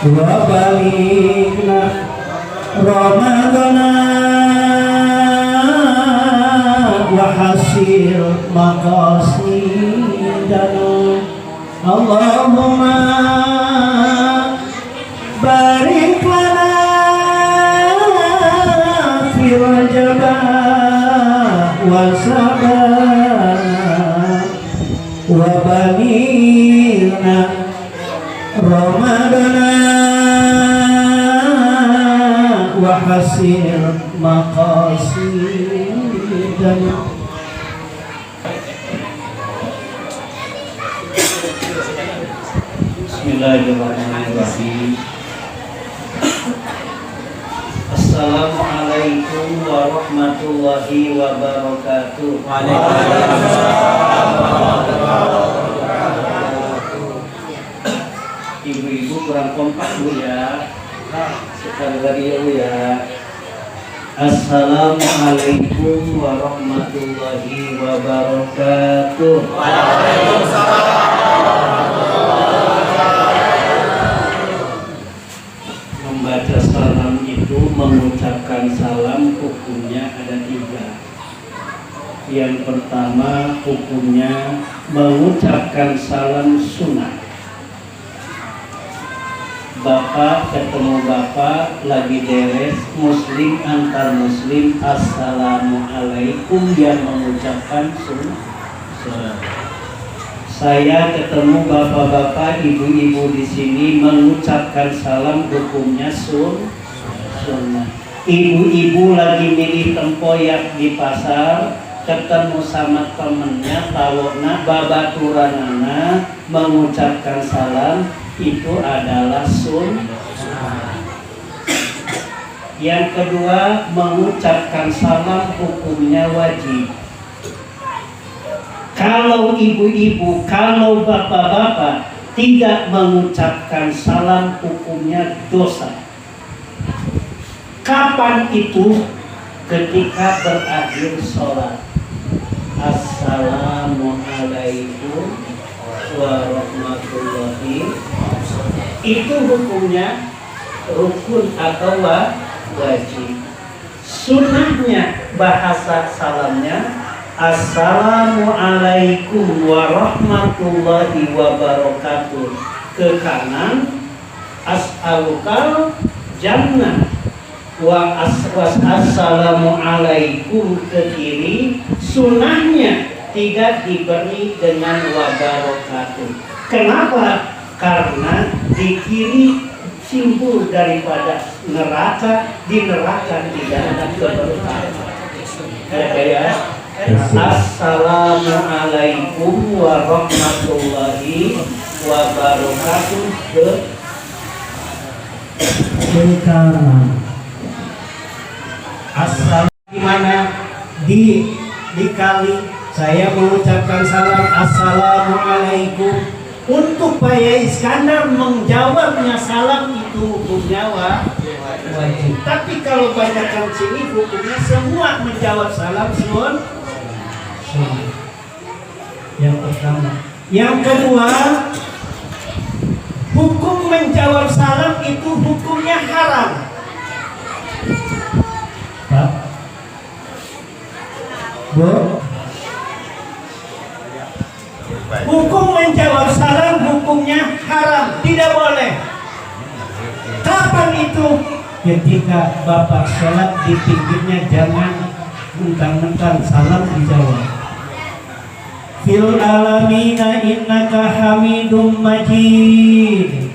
wa balighna Ramadana wa hasil maqasidana Allahumma barik lana fi Rajab wa Saban wa balighna Ramadana wa hasil maqasidana. Bismillahirrahmanirrahim. Assalamualaikum warahmatullahi wabarakatuh. Ibu-ibu kurang kompak Bu ya. Sekali lagi ya Bu ya. Assalamualaikum warahmatullahi wabarakatuh. Waalaikumsalam. Membaca salam itu, mengucapkan salam hukumnya ada 3. Yang pertama hukumnya mengucapkan salam sunnah. Bapak ketemu bapak lagi beres muslim antar muslim, assalamualaikum, yang mengucapkan sunnah. Saya ketemu bapak-bapak ibu-ibu di sini mengucapkan salam, hukumnya sunnah. Ibu-ibu lagi milih tempoyak di pasar, ketemu sama temennya tawona babaturanana mengucapkan salam, itu adalah sunnah. Yang kedua, mengucapkan salam hukumnya wajib. Kalau ibu-ibu, kalau bapak-bapak tidak mengucapkan salam, hukumnya dosa. Kapan itu? Ketika berakhir sholat. Assalamualaikum warahmatullahi. Itu hukumnya rukun atau wajib. Sunnahnya, bahasa salamnya Assalamualaikum warahmatullahi wabarakatuh ke kanan, as'alukal jannah wa assalamualaikum ke kiri. Sunnahnya tidak diberi dengan wabarakatuh. Kenapa? Karena di kiri simbol daripada neraka, di neraka tidak ada keberkahan. Ya. Assalamualaikum warahmatullahi wabarakatuh ke kanan. Assalamualaikum gimana? Di kali saya mengucapkan salam assalamualaikum. Untuk Pak Iskandar menjawabnya salam itu hukumnya wajib. Tapi kalau banyakkan sini hukumnya semua menjawab salam sunnah. Yang pertama. Yang kedua, hukum menjawab salam itu hukumnya haram. Pak, Bu, hukum menjawab salam hukumnya haram, tidak boleh. Kapan itu? Ketika bapak sholat di pinggirnya jangan mentang-mentang salam dijawab. Fil alamina innaka hamidum majid.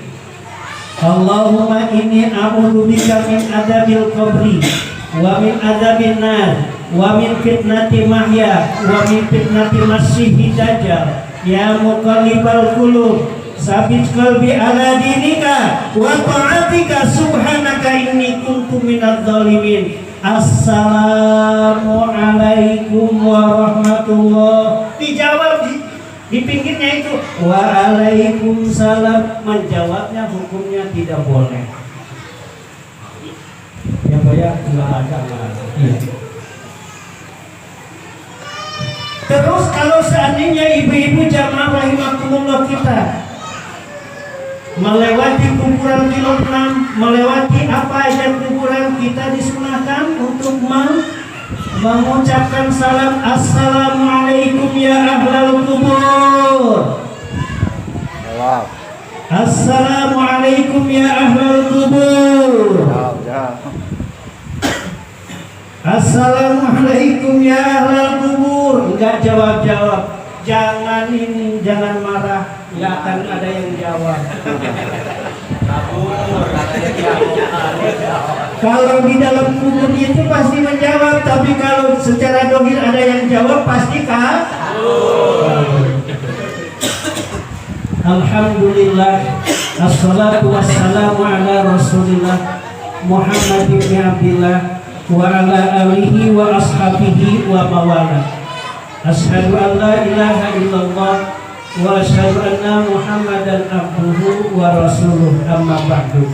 Allahumma inni a'udzubika min adzabil qabri wa min adzabin nar wa min fitnati mahya wa min fitnati masyihi dajjal. Ya muqallibal qulub sabit qalbi ala dinika wa ta'atika subhanaka inni kuntu minadz zalimin. Assalamualaikum warahmatullahi. Dijawab di pinggirnya itu waalaikumsalam. Menjawabnya hukumnya tidak boleh. Ya Pak ya, enggak ada. Iya. Terus kalau seandainya ibu-ibu jamaah rahimakumullah kita melewati kuburan kilo 6, melewati apa aja kuburan, kita disunahkan untuk mengucapkan salam assalamualaikum ya ahlal kubur. Assalamualaikum ya ahlal kubur. Assalamualaikum ya ahlal kubur. Enggak jawab-jawab. Jangan ini, jangan marah. Enggak akan ada yang jawab. Kalau di dalam kubur itu pasti menjawab, tapi kalau secara dohir ada yang jawab pasti kabur. Alhamdulillah, assalatu wassalamu ala rasulillah Muhammad ibn Abdillah wa ala alihi wa ashabihi wa mawala. Ashhadu an la ilaha illallah wa ashhadu anna Muhammadan abduhu wa rasuluh, amma ba'du.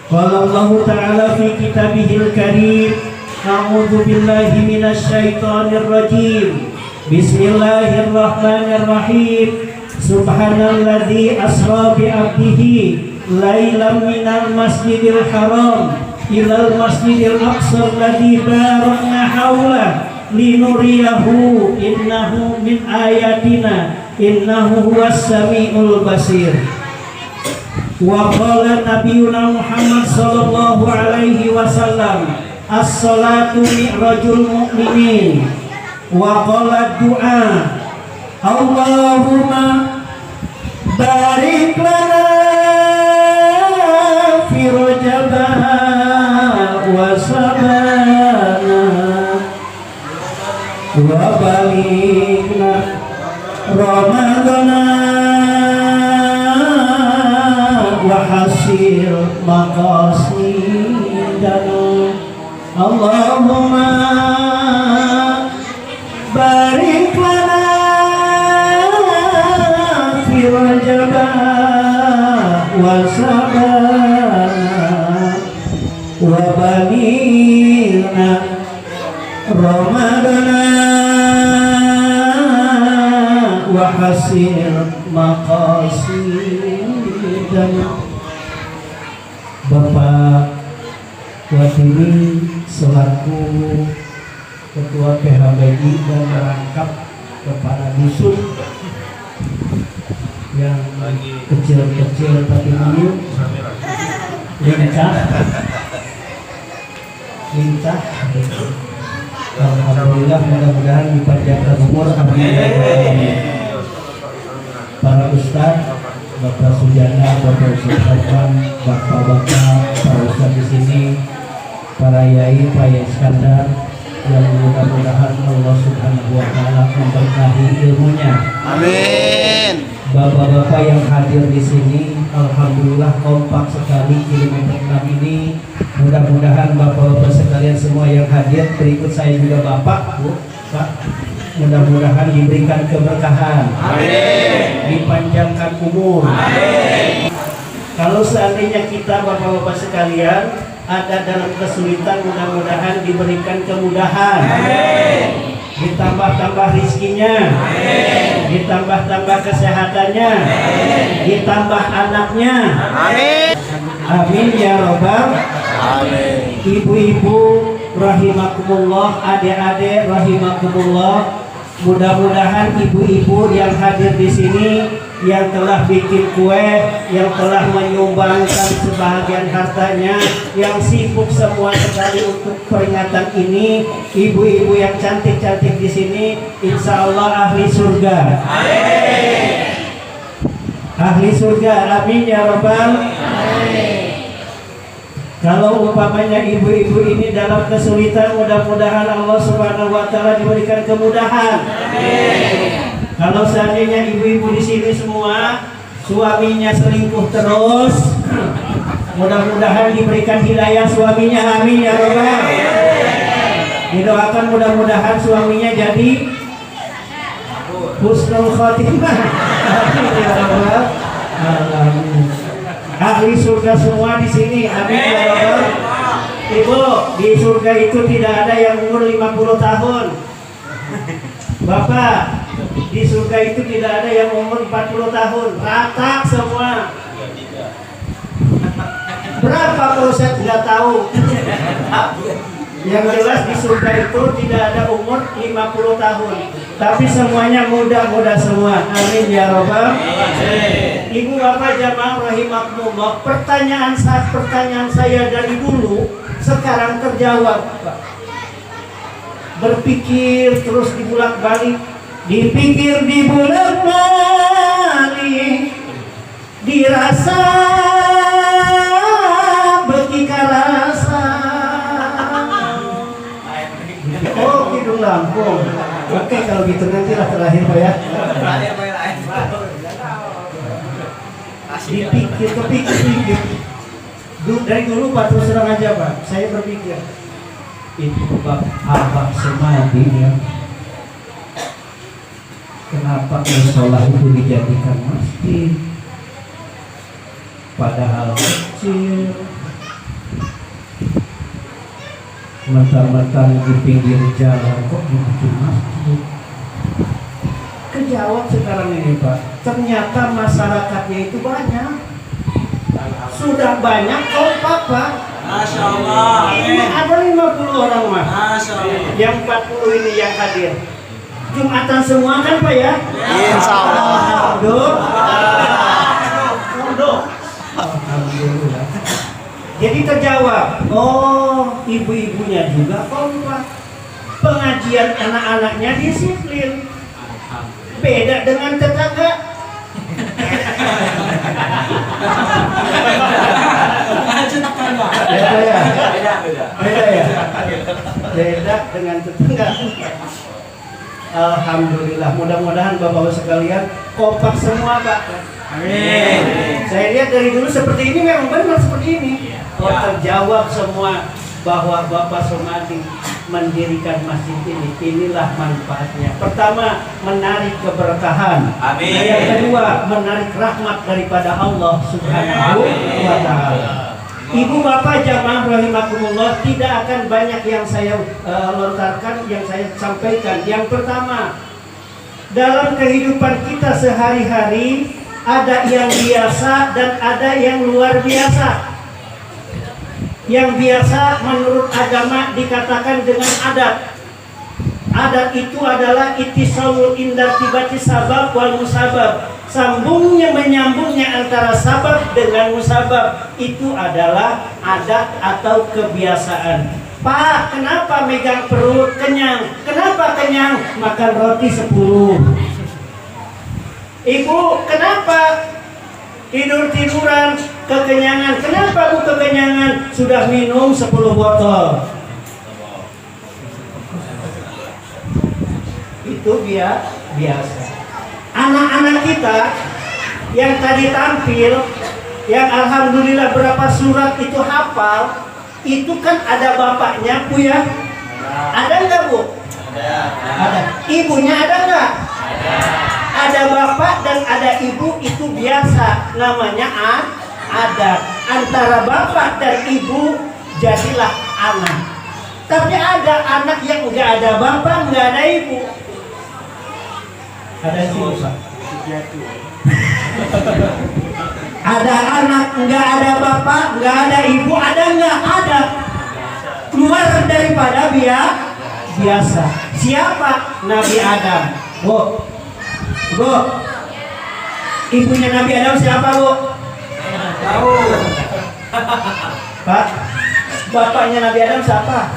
Qala Allah ta'ala fi kitabihil karim, a'udzu billahi minasy syaithanir rajim. Bismillahirrahmanirrahim. Subhanalladzi asra bi 'abdihi lailan minal masjidil haram ilal masjidil aqsa alladzi barakna haula linuriyahu innahu min ayatina innahu huwas samiul basir. Wa qala nabiyuna Muhammad sallallahu alaihi wasallam, as-salatu mi'rajul mu'minin. Wa qala du'a, Allahumma barik lana fi rajabana wa sabana wa balighna ramadana wa hasil maqasidana. Allahumma barik lana fi rajabana wa sabana wa balighna ramadana wa hasil maqasidana. Bapak Watini selaku Ketua PHBI dan merangkap kepala dusun yang kecil-kecil tapi dulu lincah. Alhamdulillah, mudah-mudahan dipanjangkan umur. Amin. Para ustaz, Bapak Sujana, Bapak Ustaz Sofwan, bapak-bapak, para ustaz di sini, para yai, Pak Yai Iskandar, yang mudah-mudahan Allah Subhanahu wa Ta'ala memberkahi ilmunya. Amin. Bapak-bapak yang hadir di sini, alhamdulillah kompak sekali kilometer 6 ini. Mudah-mudahan bapak-bapak sekalian semua yang hadir, berikut saya juga bapak, Bu, Pak, mudah-mudahan diberikan keberkahan. Amin. Dipanjangkan umur. Amin. Kalau seandainya kita bapak-bapak sekalian ada dalam kesulitan, mudah-mudahan diberikan kemudahan. Amin. Ditambah-tambah rizkinya. Amin. Ditambah-tambah kesehatannya. Amin. Ditambah anaknya. Amin. Amin ya robbal. Amin. Ibu-ibu rahimakumullah, adik-adik rahimakumullah. Mudah-mudahan ibu-ibu yang hadir di sini, yang telah bikin kue, yang telah menyumbangkan sebahagian hartanya, yang sibuk semua sekali untuk peringatan ini, ibu-ibu yang cantik-cantik di sini, insya Allah ahli surga. Amin. Ahli surga, amin ya robbal. Amin. Kalau umpamanya ibu-ibu ini dalam kesulitan, mudah-mudahan Allah Subhanahu wa Ta'ala diberikan kemudahan. Amin. Kalau seandainya ibu-ibu di sini semua suaminya selingkuh terus, mudah-mudahan diberikan hidayah suaminya, amin ya Rabbal. Didoakan mudah-mudahan suaminya jadi husnul khotimah, amin ya Rabbal. Ahli surga semua di sini, amin ya Rabbal. Ibu, di surga itu tidak ada yang umur 50 tahun. Bapak, di surga itu tidak ada yang umur 40 tahun. Rata semua. Berapa kalau saya tidak tahu. Yang jelas di surga itu tidak ada umur 50 tahun. Tapi semuanya muda-muda semua. Amin ya robbal. Ibu bapak jamaah rahimakumullah. Pertanyaan saya dari dulu sekarang terjawab. Berpikir terus dibulak-balik, dipikir dibulak-balik, dirasa betika rasa. Oh, hidung Lampung. Oke, kalau gitu nanti lah terakhir Pak ya. Dipikir, kepikir. Dari dulu Pak terus terang aja Pak, saya berpikir itu bab Abah Semadi ya. Kenapa musola itu dijadikan masjid? Padahal kecil, mentar-mentar di pinggir jalan kok dibikin masjid. Kejawab sekarang ini Pak, ternyata masyarakatnya itu banyak. Sudah banyak kompak Pak. Masya Allah. Ini ada 50 orang Mas. Masya Allah. Yang 40 ini yang hadir. Jumatan semua kan Pak ya? Insya Allah. Alhamdulillah. Jadi terjawab. Oh, ibu-ibunya juga kompak. Pengajian anak-anaknya disiplin. Beda dengan tetangga. Beda ya? Beda ya? Beda dengan tetangga. Alhamdulillah, mudah-mudahan Bapak-Bapak sekalian kompak semua Pak. Amin. Saya lihat dari dulu seperti ini memang benar seperti ini. Oh, terjawab semua bahwa Bapak Somadi mendirikan masjid ini. Inilah manfaatnya. Pertama, menarik keberkahan. Amin. Yang kedua, menarik rahmat daripada Allah Subhanahu wa taala. Ibu bapak jamaah rahimakumullah, tidak akan banyak yang saya lontarkan, yang saya sampaikan. Yang pertama, dalam kehidupan kita sehari-hari ada yang biasa dan ada yang luar biasa. Yang biasa menurut agama dikatakan dengan adat. Adat itu adalah ittisalul indartibati sabab wal musabab. Sambungnya menyambungnya antara sabab dengan musabab. Itu adalah adat atau kebiasaan. Pak, kenapa megang perut kenyang? Kenapa kenyang? Makan roti 10. Ibu, kenapa tidur-tiduran kekenyangan? Kenapa Bu kekenyangan? Sudah minum 10 botol. Itu biasa. Anak-anak kita yang tadi tampil, yang alhamdulillah berapa surat itu hafal, itu kan ada bapaknya Bu ya? Ada nggak Bu? Ada. Ibunya ada nggak? Ada bapak dan ada ibu, itu biasa, namanya adat. Antara bapak dan ibu jadilah anak. Tapi ada anak yang nggak ada bapak, nggak ada ibu. Ada sih Pak. Ada anak nggak ada bapak, nggak ada ibu, ada nggak? Ada. Keluar daripada biasa. Siapa? Nabi Adam. Bu, ibunya Nabi Adam siapa Bu? Tahu. Pak, bapaknya Nabi Adam siapa?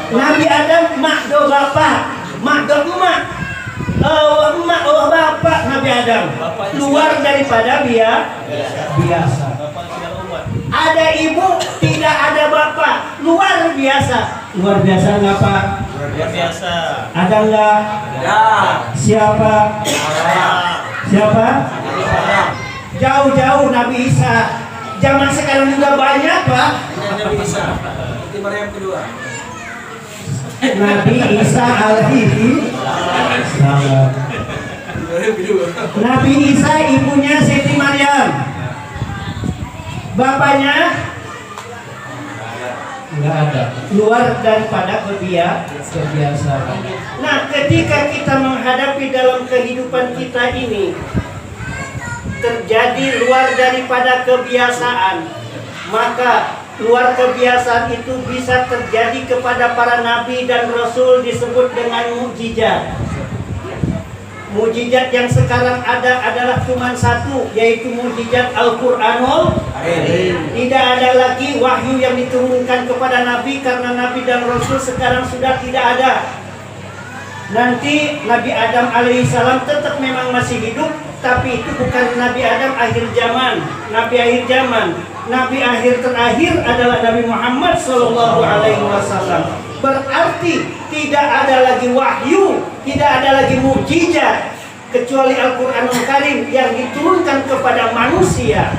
Nabi Adam makdo bapak, makdo emak. Emak bapak Nabi Adam. Luar daripada biasa. Ada ibu, tidak ada bapak. Luar biasa. Luar biasa nggak Pak? Luar biasa. Ada nggak? Ya. Siapa? Siapa? Jauh-jauh Nabi Isa. Zaman sekarang juga banyak Pak. Nabi Isa. Itu Maryam kedua. Nabi Isa alaihi salam. Nabi Isa ibunya Siti Maryam. Bapaknya nggak ada. Luar daripada kebiasaan. Nah, ketika kita menghadapi dalam kehidupan kita ini, terjadi luar daripada kebiasaan, maka luar kebiasaan itu bisa terjadi kepada para nabi dan rasul, disebut dengan mukjizat. Mukjizat yang sekarang ada adalah cuma satu, yaitu mukjizat Al-Qur'anul Karim. Tidak ada lagi wahyu yang diturunkan kepada nabi, karena nabi dan rasul sekarang sudah tidak ada. Nanti Nabi Adam alaihissalam tetap memang masih hidup, tapi itu bukan Nabi Adam akhir zaman. Nabi akhir zaman, Nabi akhir terakhir adalah Nabi Muhammad sallallahu alaihi wasallam. Berarti tidak ada lagi wahyu, tidak ada lagi mukjizat kecuali Al-Qur'anul Karim yang diturunkan kepada manusia.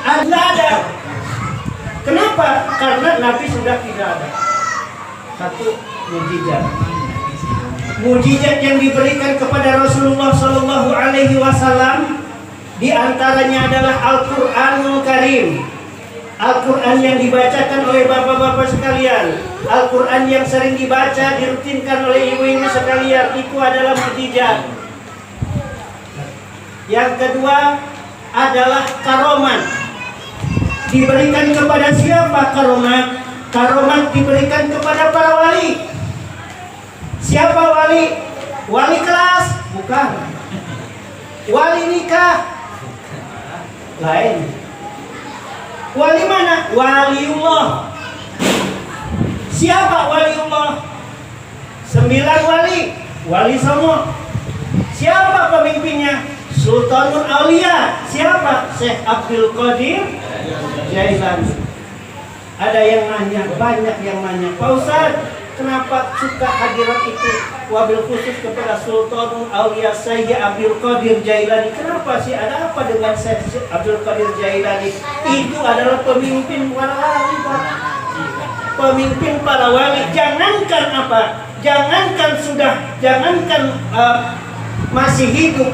Ada. Kenapa? Karena Nabi sudah tidak ada. Satu mukjizat. Mukjizat yang diberikan kepada Rasulullah Shallallahu Alaihi Wasallam diantaranya adalah Al-Quranul Karim, Al-Quran yang dibacakan oleh bapak-bapak sekalian, Al-Quran yang sering dibaca, dirutinkan oleh ibu-ibu sekalian, itu adalah mukjizat. Yang kedua adalah karomat. Diberikan kepada siapa karomat? Karomat diberikan kepada para wali. Siapa wali? Wali kelas? Bukan. Wali nikah? Lain. Wali mana? Waliullah. Siapa waliullah? 9 wali. Wali semua. Siapa pemimpinnya? Sultanul Aulia. Siapa? Syekh Abdul Qadir Jailani. Ada yang nanya, banyak yang nanya, Pak Ustadz, kenapa suka hadirat itu wabil khusus kepada Sultanul Aulia Syekh Abdul Qadir Jailani? Kenapa sih? Ada apa dengan Syekh Abdul Qadir Jailani? Itu adalah pemimpin para wali, Pak. Pemimpin para wali. Jangankan apa? Jangankan masih hidup,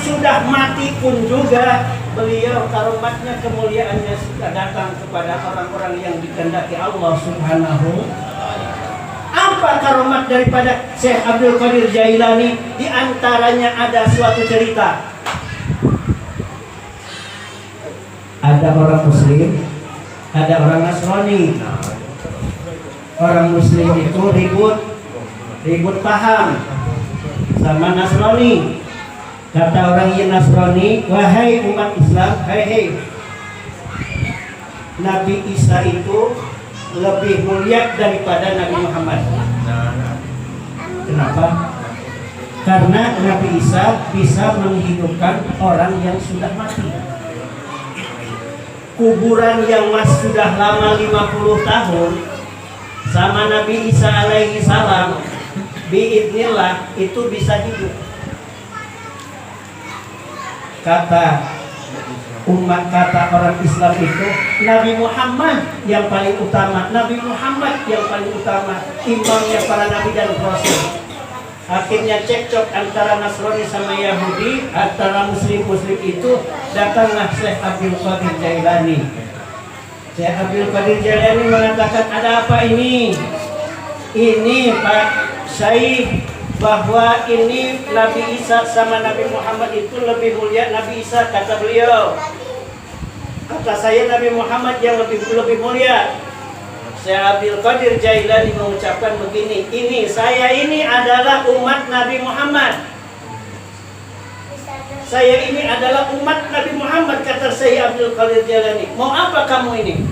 sudah mati pun juga beliau karomatnya, kemuliaannya sudah datang kepada orang-orang yang dikehendaki Allah Subhanahu. Apa karomat daripada Syekh Abdul Qadir Jailani? Di antaranya ada suatu cerita. Ada orang Muslim, ada orang Nasrani. Orang Muslim itu ribut paham sama Nasrani. Kata orang yang Nasrani, wahai umat Islam, hei, Nabi Isa itu lebih mulia daripada Nabi Muhammad. Kenapa? Karena Nabi Isa bisa menghidupkan orang yang sudah mati. Kuburan yang sudah lama 50 tahun sama Nabi Isa alaihi salam, biidznillah itu bisa hidup. Kata orang Islam itu, Nabi Muhammad yang paling utama, Nabi Muhammad yang paling utama, imamnya para nabi dan rasul. Akhirnya cekcok antara Nasrani sama Yahudi, antara Muslim itu. Datanglah Syekh Abdul Qadir Jailani. Syekh Abdul Qadir Jailani mengatakan, ada apa ini? Ini Pak Syekh, bahwa ini Nabi Isa sama Nabi Muhammad itu lebih mulia. Nabi Isa, kata beliau, kata saya Nabi Muhammad yang lebih mulia. Syekh Abdul Qadir Jailani mengucapkan begini, saya ini adalah umat Nabi Muhammad. Saya ini adalah umat Nabi Muhammad, kata Syekh Abdul Qadir Jailani. Mau apa kamu ini?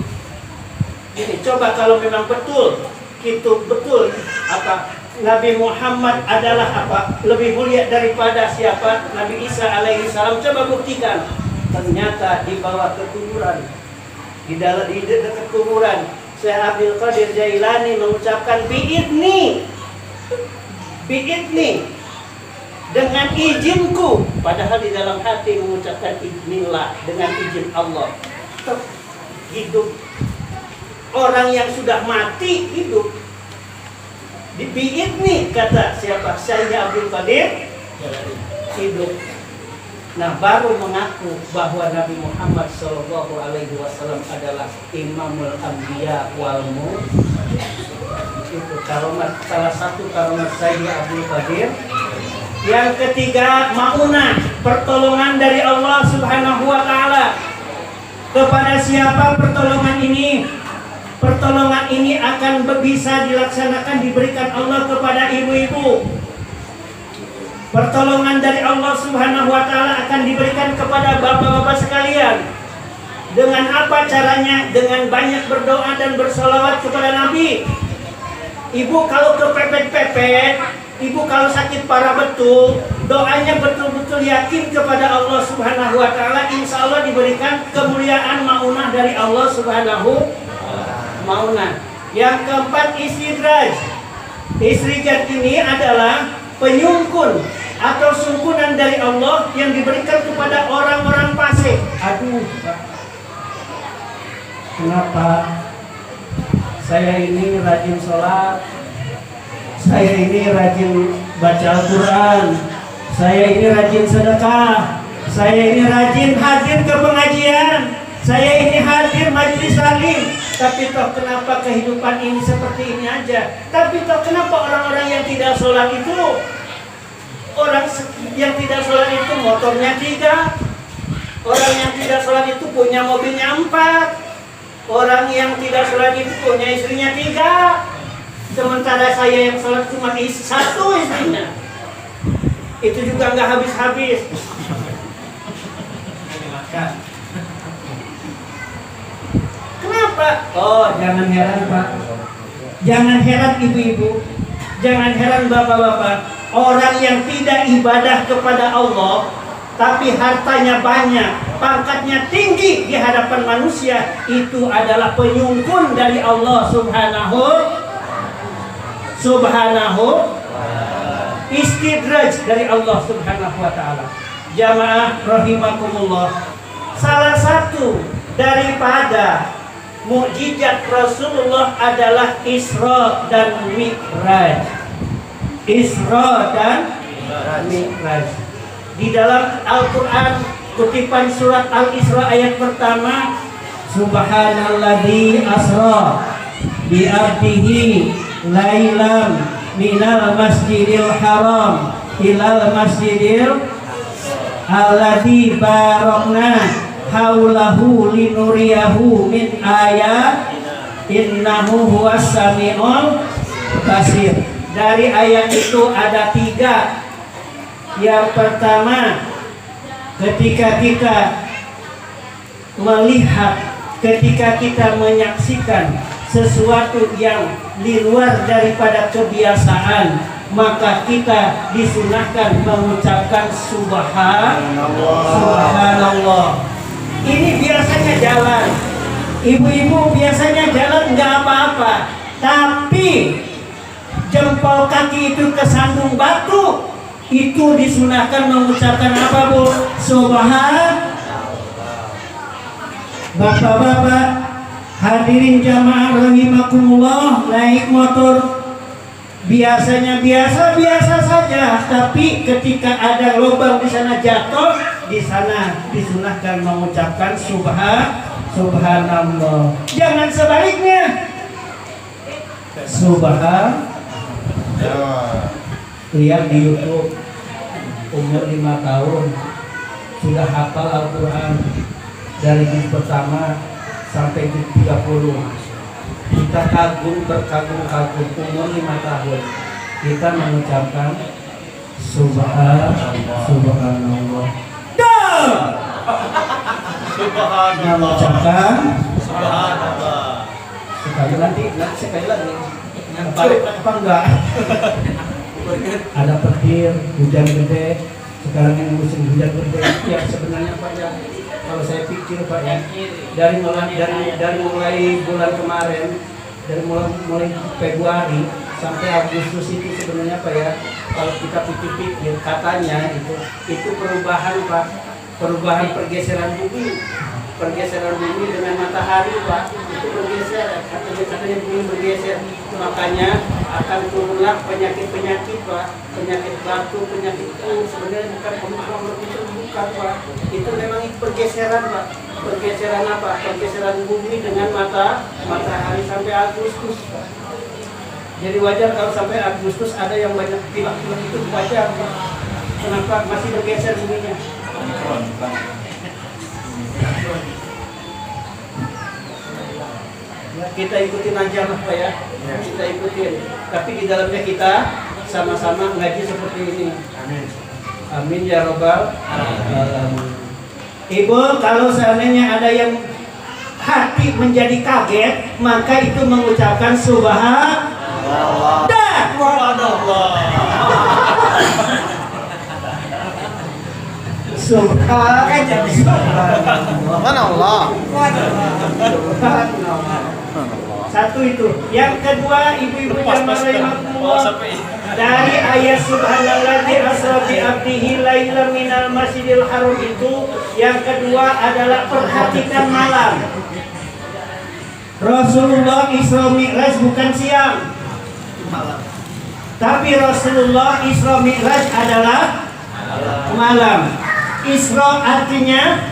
Ini coba kalau memang betul, itu betul apa? Nabi Muhammad adalah apa? Lebih mulia daripada siapa? Nabi Isa alaihi salam. Coba buktikan. Ternyata di bawah kuburan, di dekat kuburan, Syekh Abdul Qadir Jailani mengucapkan biidni, dengan izinku. Padahal di dalam hati mengucapkan idznillah, dengan izin Allah. Hidup. Orang yang sudah mati hidup. Biidni, kata siapa? Syekh Abdul Qadir hidup. Nah, baru mengaku bahwa Nabi Muhammad Shallallahu Alaihi Wasallam adalah Imamul Anbiya wal Mursalin. Itu karomat, salah satu karomat Syekh Abdul Qadir Yang ketiga, maunah, pertolongan dari Allah Subhanahu wa taala. Kepada siapa pertolongan ini? Pertolongan ini akan bisa dilaksanakan, diberikan Allah kepada ibu-ibu. Pertolongan dari Allah Subhanahu wa taala akan diberikan kepada bapak-bapak sekalian. Dengan apa caranya? Dengan banyak berdoa dan bersolawat kepada Nabi. Ibu kalau kepepet-pepet, ibu kalau sakit parah betul, doanya betul-betul yakin kepada Allah Subhanahu wa taala, insya Allah diberikan kemuliaan maunah dari Allah Subhanahu maunah. Yang keempat, istidraj. Istidraj ini adalah penyungkun atau sungkunan dari Allah yang diberikan kepada orang-orang fasik. Aduh, kenapa saya ini rajin sholat, saya ini rajin baca Al-Quran, saya ini rajin sedekah, saya ini rajin hadir ke pengajian, saya ini hadir majelis salim, tapi toh kenapa kehidupan ini seperti ini aja? Tapi toh kenapa orang-orang yang tidak sholat itu, orang yang tidak sholat itu motornya 3, orang yang tidak sholat itu punya mobilnya 4, orang yang tidak sholat itu punya istrinya 3, sementara saya yang sholat cuma 1 istrinya. Itu juga nggak habis-habis. Kenapa? Oh, jangan heran Pak, jangan heran ibu-ibu, jangan heran bapak-bapak. Orang yang tidak ibadah kepada Allah, tapi hartanya banyak, pangkatnya tinggi di hadapan manusia, itu adalah penyungkun dari Allah Subhanahu istidraj dari Allah Subhanahu wa taala. Jamaah rahimakumullah, salah satu daripada mukjizat Rasulullah adalah Isra dan Mi'raj. Isra dan Mi'raj. Di dalam Al-Quran, kutipan surat Al-Isra ayat pertama, Subhanalladzi asra bi abdihi lailam minal masjidil haram ilal masjidil alladzi barakna haulahu linuriyahu min ayat innahu huwas samiul basir. Dari ayat itu ada 3. Yang pertama, ketika kita melihat, ketika kita menyaksikan sesuatu yang di luar daripada kebiasaan, maka kita disunahkan mengucapkan subhanallah. Ini biasanya jalan, ibu-ibu biasanya jalan nggak apa-apa, tapi jempol kaki itu kesandung batu, itu disunahkan mengucapkan apa Bu? Subhanallah. Bapak-bapak, hadirin jamaah rahimakumullah, naik motor biasanya biasa-biasa saja, tapi ketika ada lubang di sana jatuh, di sana disunahkan mengucapkan subhanallah. Jangan sebaliknya. Lihat di YouTube, umur 5 tahun sudah hafal Al-Quran dari juz pertama sampai juz 30. Kita berkagum-kagum, umur 5 tahun kita mengucapkan subhanallah. Mengucapkan Subhanallah. sekali lagi. Balik apa enggak? Ada petir, hujan gede. Sekarang yang musim hujan gede. Ya sebenarnya Pak ya, kalau saya pikir Pak ya, dari mulai bulan kemarin, dari mulai Februari sampai Agustus itu sebenarnya Pak ya, kalau kita pikir-pikir katanya itu perubahan Pak, perubahan pergeseran bumi dengan matahari Pak, itu bergeser, katanya bumi bergeser, makanya akan turunlah penyakit Pak, penyakit batu, penyakit flu. Sebenarnya bukan pemahaman itu, bukan Pak, itu memang pergeseran Pak, pergeseran apa? Pergeseran bumi dengan matahari sampai Agustus Pak. Jadi wajar kalau sampai Agustus ada yang banyak pilek-pilek, itu wajar Pak. Kenapa masih bergeser bunyinya? Ya, kita ikutin aja lah Pak ya. Kita ikutin. Tapi di dalamnya kita sama-sama ngaji seperti ini. Amin. Amin ya robbal alamin. Ibu, kalau seandainya ada yang hati menjadi kaget, maka itu mengucapkan subhanallah. Subhanallah. Satu itu. Yang kedua, ibu-ibu jamaah rahimakumullah, dari ayat subhanallazi asra bi abdihi lailan minal masjidil haram itu, yang kedua adalah perhatikan malam. Rasulullah Isra Mi'raj bukan siang, tapi Rasulullah Isra Mi'raj adalah malam. Isra artinya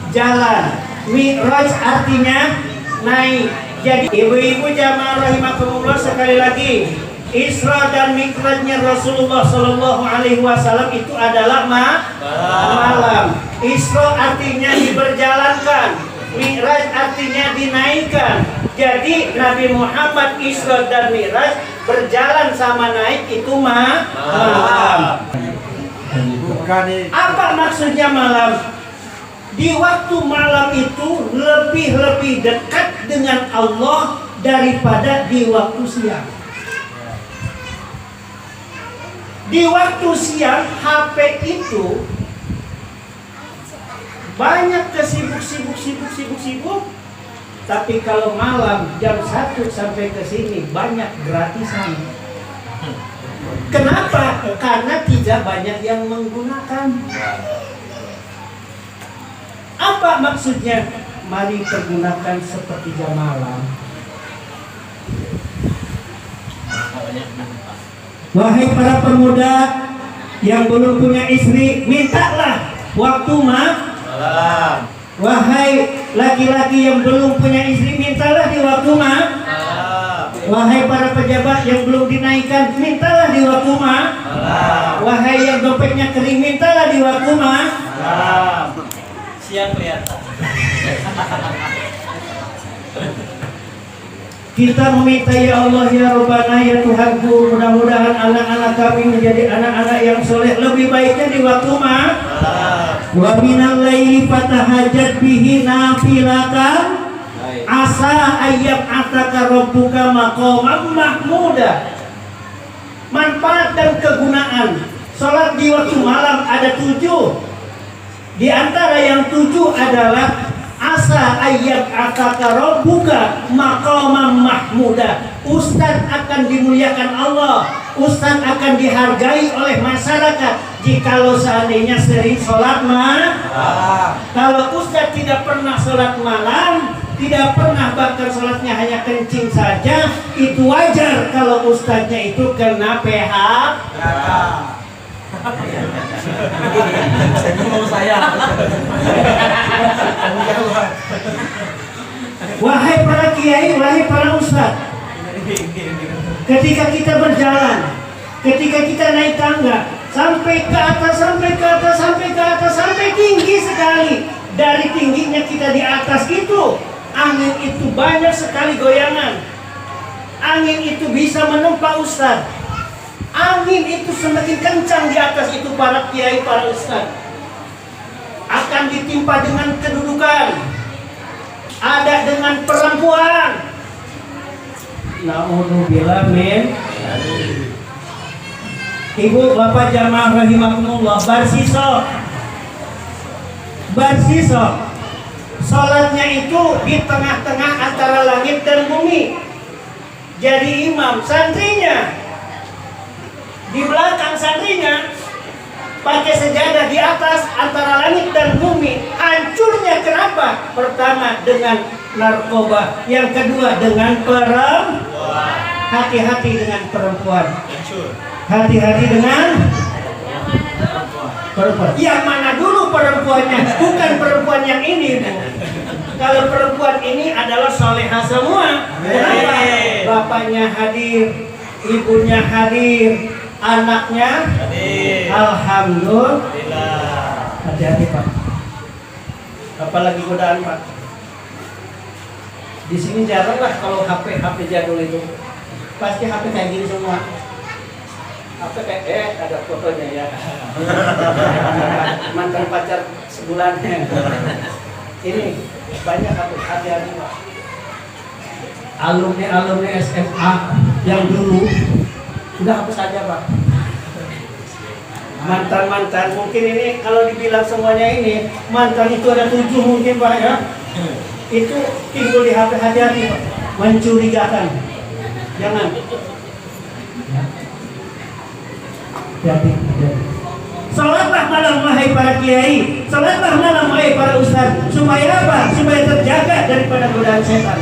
jalan, Mi'raj artinya naik. Jadi ibu-ibu jamaah rahimakumullah, sekali lagi, Isra dan Mi'rajnya Rasulullah Shallallahu Alaihi Wasallam itu adalah malam. Isra artinya diberjalankan, Mi'raj artinya dinaikkan. Jadi Nabi Muhammad Isra dan Mi'raj berjalan sama naik itu malam. Apa maksudnya malam? Di waktu malam itu lebih dekat dengan Allah daripada di waktu siang. Di waktu siang HP itu banyak kesibuk. Tapi kalau malam jam 1 sampai ke sini banyak gratisan. Kenapa? Karena tidak banyak yang menggunakan. Apa maksudnya? Mari pergunakan seperti jam malam. Wahai para pemuda yang belum punya istri, mintalah waktu malam. Wahai laki-laki yang belum punya istri, mintalah di waktu malam. Wahai para pejabat yang belum dinaikkan, mintalah di waktu malam. Wahai yang dompetnya kering, mintalah di waktu malam. Siang kelihatan. Kita meminta ya Allah ya Rabbana ya Tuhanku, mudah-mudahan anak-anak kami menjadi anak-anak yang soleh. Lebih baiknya di waktu malam. Wa minal laili fatahajjat bihi nafilatan asa ayyab ataka rabbuka maqaman mahmuda. Manfaat dan kegunaan salat di waktu malam ada 7. Di antara yang 7 adalah asa ayyab ataka rabbuka maqaman mahmuda. Ustaz akan dimuliakan Allah, ustaz akan dihargai oleh masyarakat jikalau seandainya sering sholat malam. Kalau ustaz tidak pernah sholat malam, tidak pernah, bahkan sholatnya hanya kencing saja, itu wajar kalau ustaznya itu kena PHK. Wahai para kiai, wahai para ustaz, ketika kita berjalan, ketika kita naik tangga, sampai ke atas, sampai tinggi sekali. Dari tingginya kita di atas itu, angin itu banyak sekali goyangan. Angin itu bisa menempa ustaz. Angin itu semakin kencang di atas itu para kiai, para ustaz. Akan ditimpa dengan kedudukan. Ada dengan perempuan. Na'udzubillah min. Ibu bapak jamaah rahimakumullah, barsisok. Salatnya itu di tengah-tengah antara langit dan bumi. Jadi imam, santrinya di belakang, santrinya pakai sejadah di atas antara langit dan bumi. Hancurnya kenapa? Pertama dengan narkoba, yang kedua dengan perempuan. Hati-hati dengan perempuan. Hati-hati dengan perempuan. Yang mana dulu perempuannya? Bukan perempuan yang ini, Bu. Kalau perempuan ini adalah solehah semua. Kenapa? Bapaknya hadir, ibunya hadir, anaknya. Hadir. Alhamdulillah. Hati-hati Pak. Apalagi godaan Pak. Di sini jarang lah kalau HP jadul itu. Pasti HP kayak gini semua. HP kayak ada fotonya ya. Mantan pacar sebulannya. Ini banyak HP, hati-hati Pak. Alumni SMA yang dulu udah hapus aja Pak. Mantan mungkin ini kalau dibilang semuanya ini mantan itu ada 7 mungkin Pak ya. Itu timbul di HP, hati-hati Pak. Mencurigakan. Jangan. Jadi Salatlah malam wahai para kiai, salatlah malam wahai para ustaz. Supaya apa? Supaya terjaga daripada godaan setan.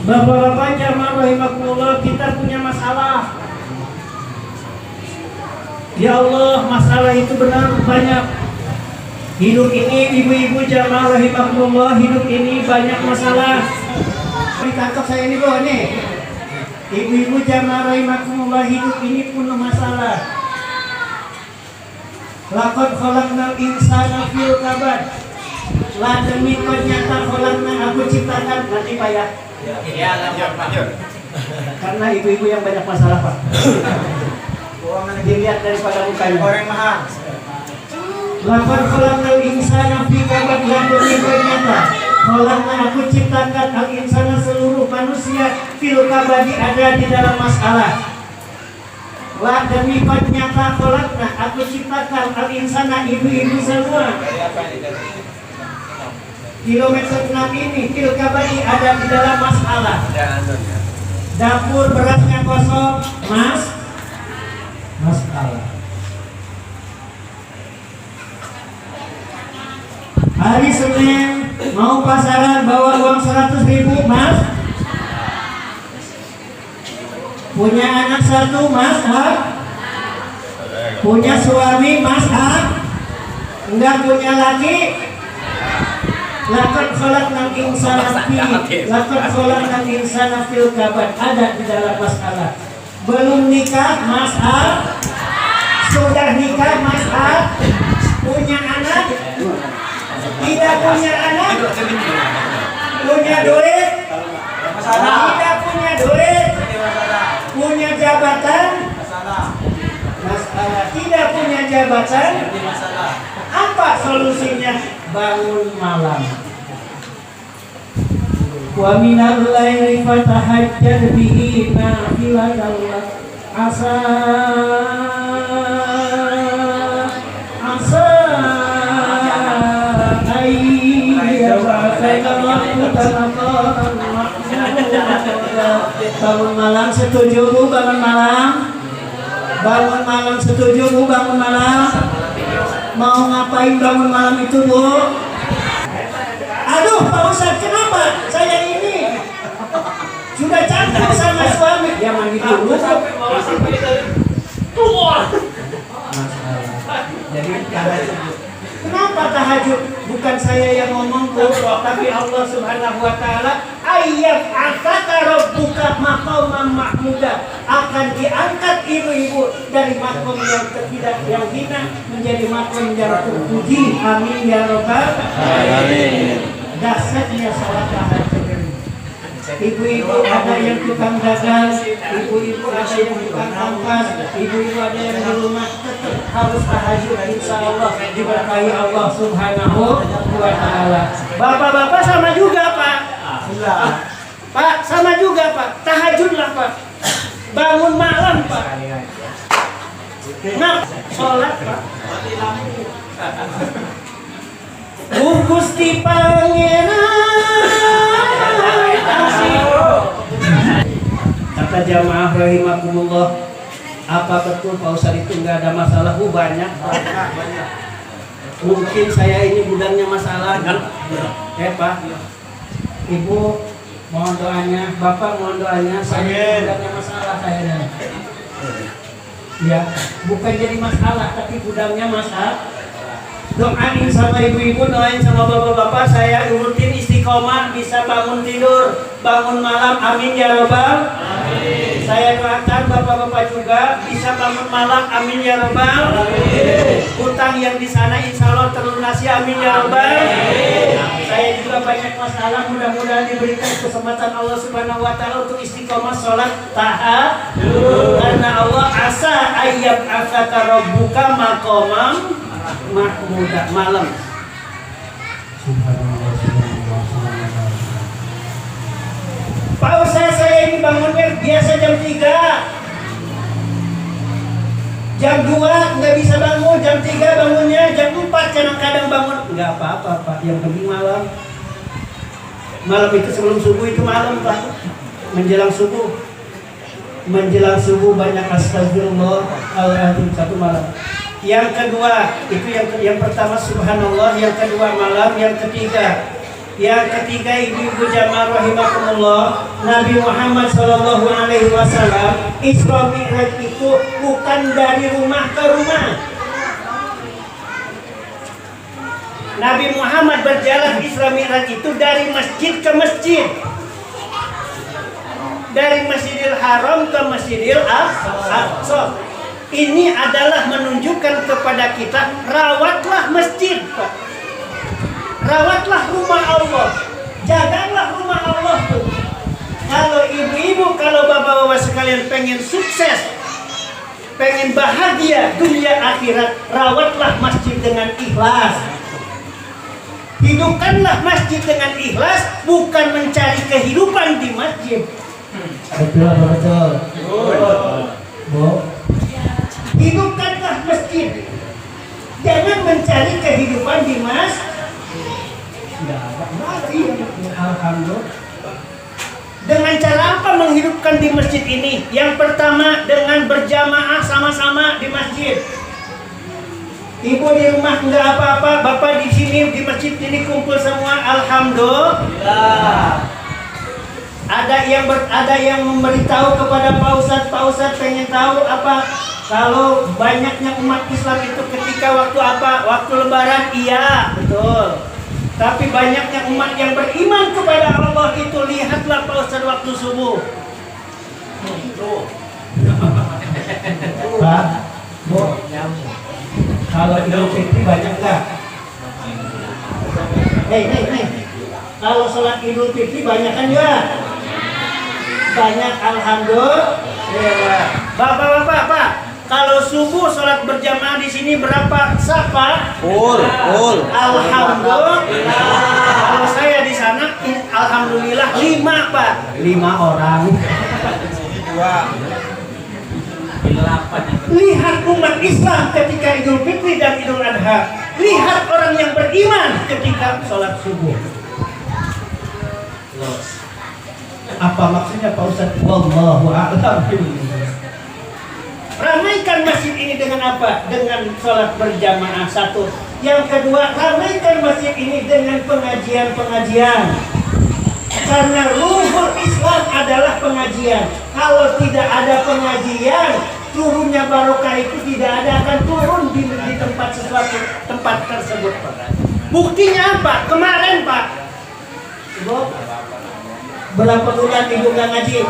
Bapak-bapak jamaah rahimakumullah, kita punya masalah. Ya Allah, masalah itu benar banyak. Hidup ini ibu-ibu jamaah rahimakumullah, hidup ini banyak masalah. Ditangkap saya ini bro nih. Ibu-ibu jamaah rahimakumullah, hidup ini penuh masalah. Laqad khalaqnal insana fil kabad. La demi ternyata khalaqna aku ciptakan nanti Pak ya. Ya, lanjut. Karena ibu-ibu yang banyak masalah Pak. Dilihat daripada mukanya. Orang mahal. Laqad khalaqnal insana fil kabad. La demi ternyata khalaqna aku ciptakan al insana seluruh manusia fil kabadi ada di dalam masalah. La demi nyata kolakna aku ciptakan al insana ibu-ibu semua. Kilometer 6 ini fil kabari ada di dalam masalah. Dapur berasnya kosong, masalah. Hari Senin mau pasaran bawa uang 100.000 Mas. Punya anak 1 Mas punya suami Mas enggak punya laki. Laqad khalaqnal insana fil kabad ada di dalam masalah. Belum nikah Mas sudah nikah Mas punya anak tidak punya anak, punya duit tidak punya duit, punya jabatan masalah, tidak punya jabatan apa solusinya? Bangun malam. Wa minal laili fatahajjad bihi nafilatan lak asa bangun malam setuju Bu? Bangun malam setuju Bu? Bangun malam mau ngapain bangun malam itu Bu? Aduh Pak Ustadz, kenapa saya ini sudah campur sama suami ya mandi dulu keluar masalah. Jadi kenapa tahajud? Bukan saya yang ngomong Bu, tapi Allah Subhanahu wa taala. Ayat akata buka maqaman mahmuda, akan diangkat ibu-ibu dari makom yang tidak yang hina menjadi makom yang terpuji. Amin ya rabbal alamin. Dahsyatnya salat tahajud. Ibu-ibu ada yang tukang dagang, ibu-ibu ada yang tukang angkas, ibu-ibu ada yang di rumah tetap harus tahajud, insya Allah diberkahi Allah Subhanahu wa taala. Bapak-bapak sama juga Pak. Pak sama juga Pak. Tahajudlah Pak. Bangun malam Pak. Nah, sholat Pak. Gusti Pangeran. Kata jamaah rahimakumullah, apa betul Pak Ustadz itu nggak ada masalah? Banyak. Mungkin saya ini gudangnya masalah. Pak, Ibu mohon doanya, Bapak mohon doanya, saya gudangnya masalah saya. Ya, bukan jadi masalah, tapi gudangnya masalah. Doain sama ibu-ibu, doain sama bapak-bapak, saya urutin istiqomah, bisa bangun tidur, bangun malam, amin ya rabbal alamin. Saya doakan bapak-bapak juga bisa bangun malam, amin ya robbal. Utang yang di sana insya Allah terlunasi, amin ya robbal. Saya juga banyak masalah, mudah-mudahan diberikan kesempatan Allah Subhanahu Wa Taala untuk istiqomah sholat tahajud. Karena Allah asa ayyab asaka rabbuka maqamam mahmuda malam. Subhanallah, subhanallah, subhanallah. Pak Ustaz, saya ini bangunnya biasa jam 3, jam 2 nggak bisa bangun, jam 3 bangunnya, jam 4 kadang-kadang bangun. Nggak apa-apa Pak, yang penting malam. Malam itu sebelum subuh itu malam Pak. Menjelang subuh banyak astagfirullahaladzim satu malam. Yang kedua itu yang pertama subhanallah, yang kedua malam, yang ketiga ibu-ibu jamaah rahimakumullah, Nabi Muhammad sallallahu alaihi wasallam Isra Mi'raj itu bukan dari rumah ke rumah. Nabi Muhammad berjalan Isra Mi'raj itu dari masjid ke masjid. Dari Masjidil Haram ke Masjidil Aqsa. Ini adalah menunjukkan kepada kita, rawatlah masjid, Pak. Rawatlah rumah Allah. Jagalah rumah Allah tuh. Kalau ibu-ibu, kalau bapak-bapak sekalian pengen sukses, pengen bahagia dunia akhirat, rawatlah masjid dengan ikhlas. Hidupkanlah masjid dengan ikhlas, bukan mencari kehidupan di masjid. Betul. Bu. Hidupkanlah masjid. Jangan mencari kehidupan di masjid. Alhamdulillah. Dengan cara apa menghidupkan di masjid ini? Yang pertama dengan berjamaah sama-sama di masjid. Ibu di rumah enggak apa-apa, bapak di sini di masjid ini kumpul semua, alhamdulillah. Ada yang memberitahu kepada Pak Ustadz pengen tahu apa? Kalau banyaknya umat Islam itu ketika waktu apa? Waktu Lebaran, iya, betul. Tapi banyaknya umat yang beriman kepada Allah itu, lihatlah Pak Ustadz waktu subuh. Pak, Bu. Kalau Idul Fitri banyak nggak? Hei. Kalau sholat Idul Fitri banyak kan ya? Banyak, alhamdulillah. Bapak-bapak, Pak. Kalau subuh sholat berjamaah di sini berapa? Sapa? Full. Alhamdulillah. Kalau saya di sana, alhamdulillah 5 Pak. 5 orang. Lihat umat Islam ketika Idul Fitri dan Idul Adha. Lihat orang yang beriman ketika sholat subuh. Apa maksudnya Pak Ustadz? Wallahu a'lam. Ramaikan masjid ini dengan apa? Dengan sholat berjamaah, satu. Yang kedua, ramaikan masjid ini dengan pengajian-pengajian. Karena ruhul Islam adalah pengajian. Kalau tidak ada pengajian, turunnya barokah itu tidak akan turun di tempat tersebut, Pak. Buktinya apa? Kemarin, Pak. Ibu, berapa bulan ibu nggak ngaji?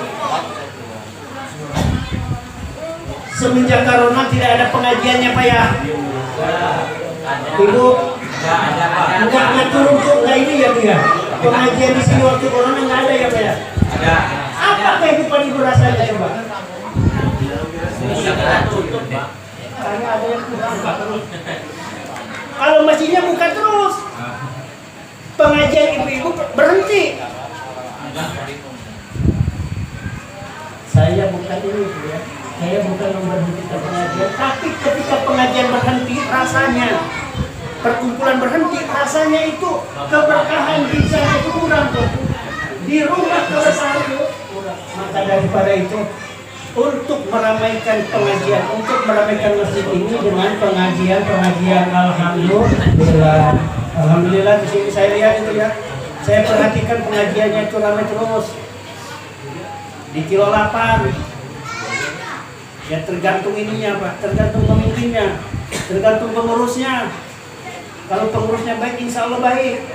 Semenjak corona tidak ada pengajiannya Pak ya? Ibu nggak turun tuh, nggak ini ya Bu ya? Pengajian di sini waktu corona nggak ada ya Pak ya? Ada. Apa kehidupan ibu rasanya coba? Karena ada yang buka terus. Kalau masjidnya buka terus, pengajian ibu-ibu berhenti. Saya bukan ini Bu ya. Saya bukan memberhentikan pengajian, tapi ketika pengajian berhenti, rasanya perkumpulan berhenti, rasanya itu keberkahan di sana itu kurang tuh. Di rumah keberkahan itu kurang. Maka daripada itu, untuk meramaikan pengajian, untuk meramaikan masjid ini dengan pengajian, alhamdulillah. Alhamdulillah di sini saya lihat itu ya. Saya perhatikan pengajiannya itu ramai terus. Di Kilo 8. Ya tergantung ininya Pak, tergantung pemimpinnya, tergantung pengurusnya. Kalau pengurusnya baik, insya Allah baik.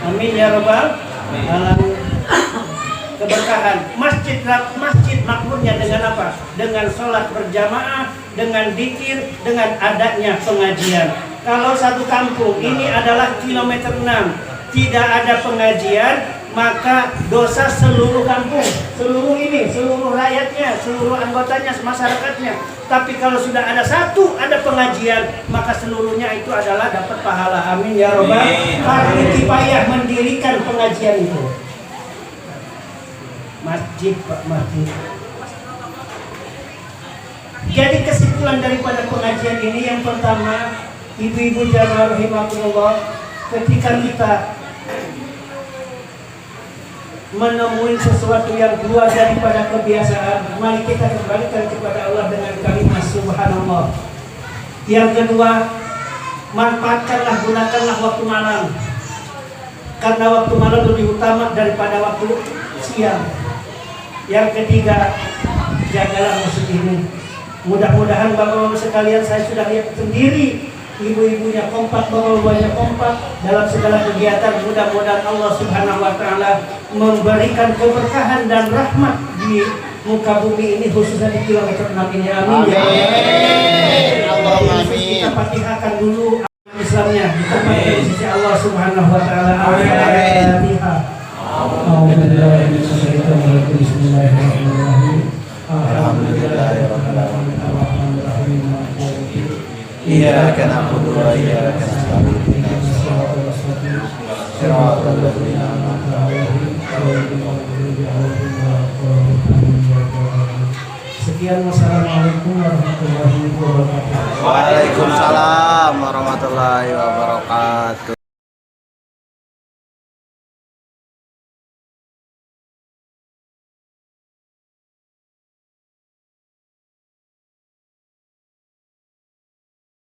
Amin ya robbal alamin. keberkahan. Masjid makmurnya dengan apa? Dengan sholat berjamaah, dengan dzikir, dengan adanya pengajian. Kalau satu kampung ini adalah kilometer 6, tidak ada pengajian, maka dosa seluruh kampung, seluruh rakyatnya, seluruh anggotanya, masyarakatnya. Tapi kalau sudah ada satu, ada pengajian, maka seluruhnya itu adalah dapat pahala. Amin ya robbal. Fardu kifayah mendirikan pengajian itu. Masjid, Pak, masjid. Jadi kesimpulan daripada pengajian ini yang pertama, ibu-ibu jamaah rahimakumullah, ketika kita menemui sesuatu yang keluar daripada kebiasaan, mari kita kembalikan kepada Allah dengan kalimat subhanallah. Yang kedua, manfaatkanlah, gunakanlah waktu malam, karena waktu malam lebih utama daripada waktu siang. Yang ketiga, jagalah masjid ini. Mudah-mudahan bapak-bapak sekalian, saya sudah lihat sendiri ibu-ibunya kompak, bapak-bapaknya kompak dalam segala kegiatan. Mudah-mudahan Allah Subhanahu wa Ta'ala memberikan keberkahan dan rahmat di muka bumi ini, khususnya di kilometer 6 ini. Amin. Allahumma amin. Kita fatihahkan dulu Islamnya di tempat di sisi Allah Subhanahu wa Ta'ala. Amin. Bismillahirrahmanirrahim. Iyyaka na'budu wa iyyaka nasta'in. Shiratal ladzina an'amta 'alaihim ghairil maghdubi 'alaihim waladdallin. Sekian, wassalamualaikum warahmatullahi wabarakatuh. Waalaikumsalam warahmatullahi wabarakatuh.